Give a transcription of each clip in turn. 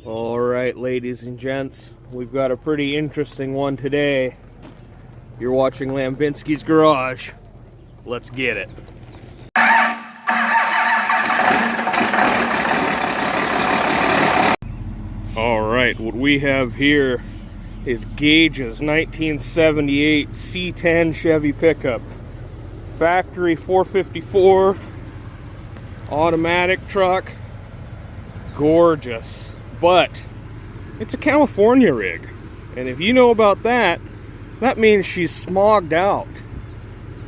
Alright, ladies and gents, we've got a pretty interesting one today. You're watching Lambvinskis Garage. Let's get it. Alright, what we have here is Gage's 1978 C10 Chevy pickup. Factory 454, automatic truck, gorgeous. But it's a California rig, and if you know about that, that means she's smogged out.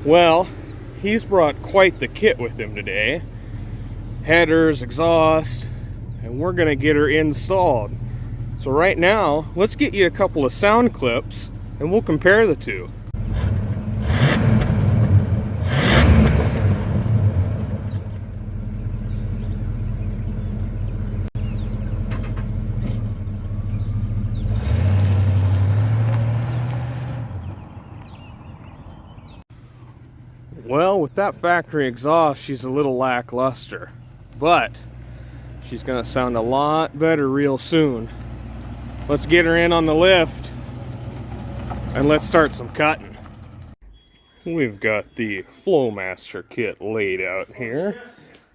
Well, he's brought quite the kit with him today. Headers, exhaust, and we're gonna get her installed. So right now, let's get you a couple of sound clips, and we'll compare the two. Well, with that factory exhaust, she's a little lackluster, but she's gonna sound a lot better real soon. Let's get her in on the lift and let's start some cutting. We've got the Flowmaster kit laid out here.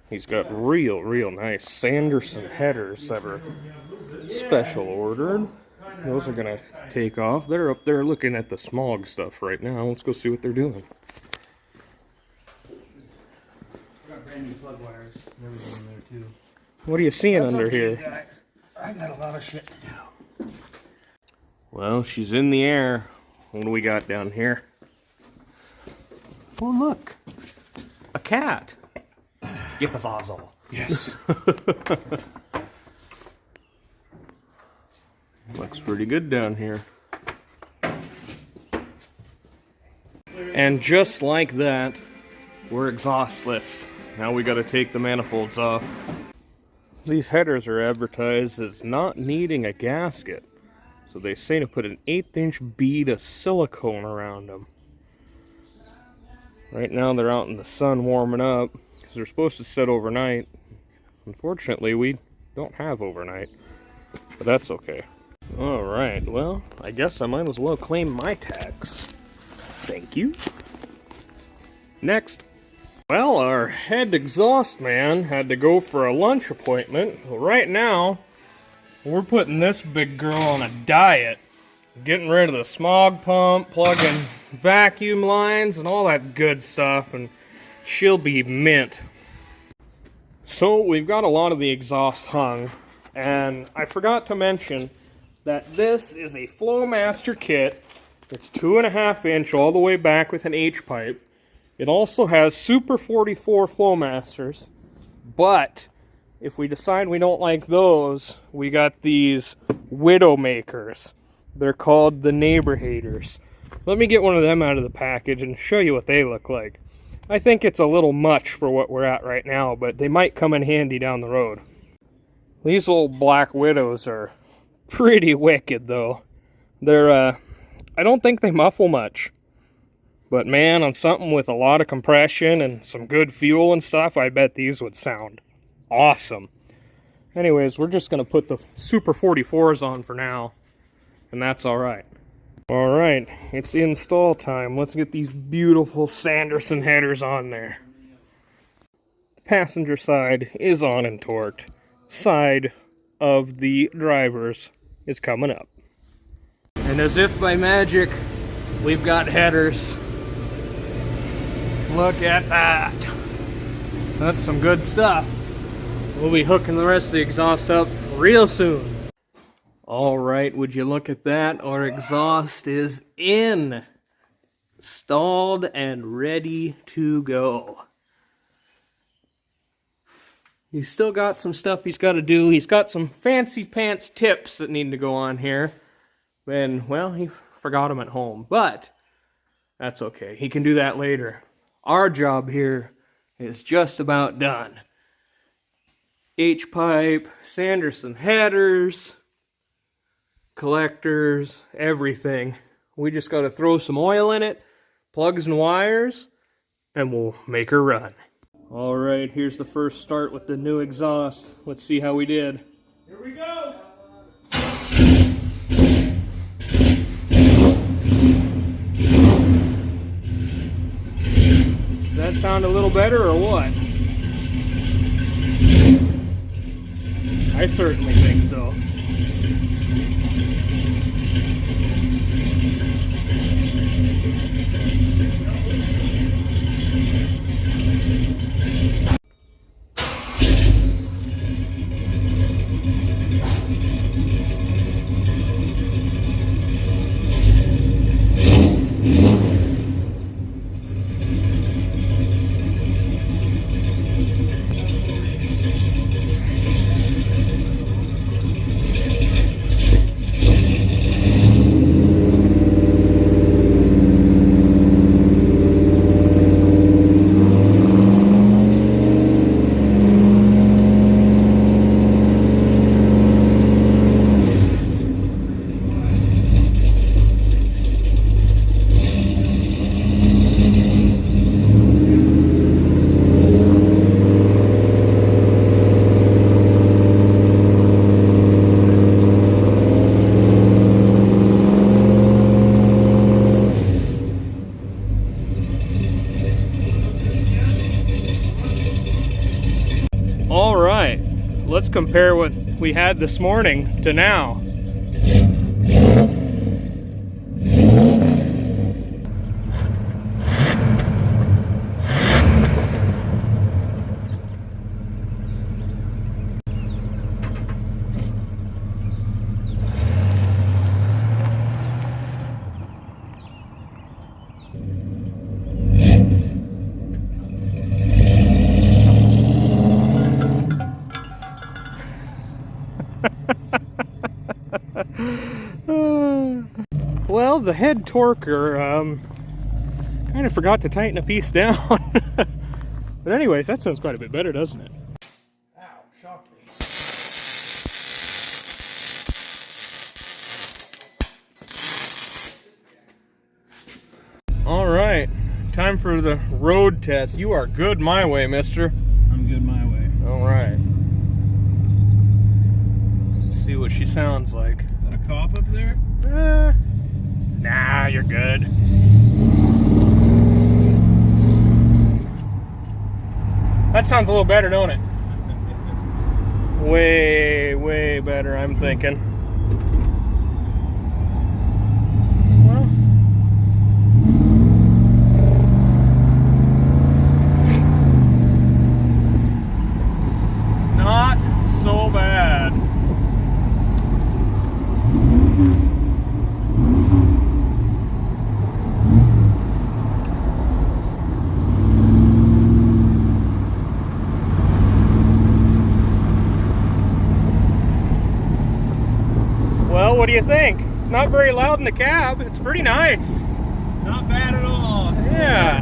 He's got real nice Sanderson Headers that are special ordered. Those are gonna take off. They're up there looking at the Smog stuff right now. Let's go see what they're doing. Brand new plug wires and everything in there too. What are you seeing That's under okay, here? Guys. I got a lot of shit to do. Well, she's in the air. What do we got down here? Oh, look. A cat. Get the sawzall. Yes. Looks pretty good down here. And just like that, we're exhaustless. Now we gotta take the manifolds off. These headers are advertised as not needing a gasket. So they say to put an 1/8" bead of silicone around them. Right now they're out in the sun warming up because they're supposed to sit overnight. Unfortunately, we don't have overnight, but that's okay. Alright, well, I guess I might as well claim my tax. Thank you. Next. Well, our head exhaust man had to go for a lunch appointment. Well, right now, we're putting this big girl on a diet. Getting rid of the smog pump, plugging vacuum lines, and all that good stuff, and she'll be mint. So, we've got a lot of the exhaust hung, and I forgot to mention that this is a Flowmaster kit. It's 2.5 inch all the way back with an H-pipe. It also has Super 44 Flowmasters, but if we decide we don't like those, we got these Widowmakers. They're called the Neighbor Haters. Let me get one of them out of the package and show you what they look like. I think it's a little much for what we're at right now, but they might come in handy down the road. These old Black Widows are pretty wicked, though. They're, I don't think they muffle much. But man, on something with a lot of compression and some good fuel and stuff, I bet these would sound awesome. Anyways, we're just going to put the Super 44s on for now, and that's alright. Alright, it's install time. Let's get these beautiful Sanderson Headers on there. Passenger side is on and torqued. Side of the drivers is coming up. And as if by magic, we've got headers. Look at that. That's some good stuff. We'll be hooking the rest of the exhaust up real soon. Alright, would you look at that? Our exhaust is in. Installed and ready to go. He's still got some stuff he's got to do. He's got some fancy pants tips that need to go on here. And, well, he forgot them at home. But that's okay. He can do that later. Our job here is just about done. H-pipe, Sanderson Headers, collectors, everything. We just got to throw some oil in it, plugs and wires, and we'll make her run. Alright, here's the first start with the new exhaust. Let's see how we did. Here we go! sound a little better or what? I certainly think so. All right, let's compare what we had this morning to now. Well, the head torquer kind of forgot to tighten a piece down. But anyways, that sounds quite a bit better, doesn't it? Ow, shocked me. All right, time for the road test. You are good my way, mister. I'm good my way. All right. See what she sounds like. Is that a cop up there? Nah, you're good. That sounds a little better, don't it? Way, way better, I'm thinking. Well, not so bad. Well, what do you think? It's not very loud in the cab. It's pretty nice. Not bad at all. Yeah.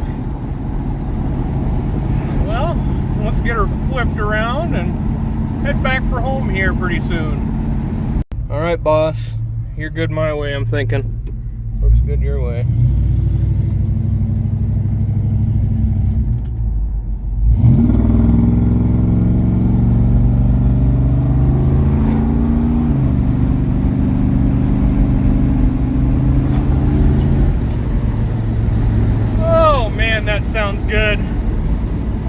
Well, let's get her flipped around and head back for home here pretty soon. All right, boss. You're good my way, I'm thinking. Looks good your way. That sounds good.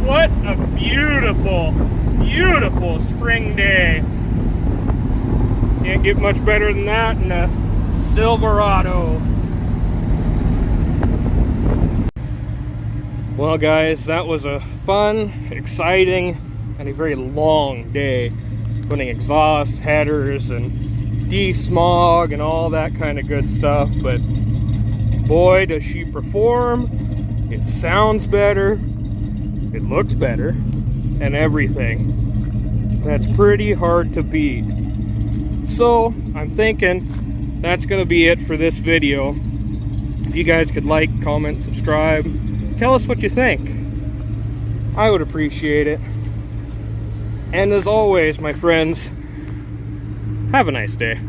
What a beautiful, beautiful spring day. Can't get much better than that in a Silverado. Well guys, that was a fun, exciting, and a very long day. Putting exhaust, headers, and de-smog and all that kind of good stuff, but boy does she perform. It sounds better, it looks better, and everything. That's pretty hard to beat. So, I'm thinking that's going to be it for this video. If you guys could like, comment, subscribe, tell us what you think. I would appreciate it. And as always, my friends, have a nice day.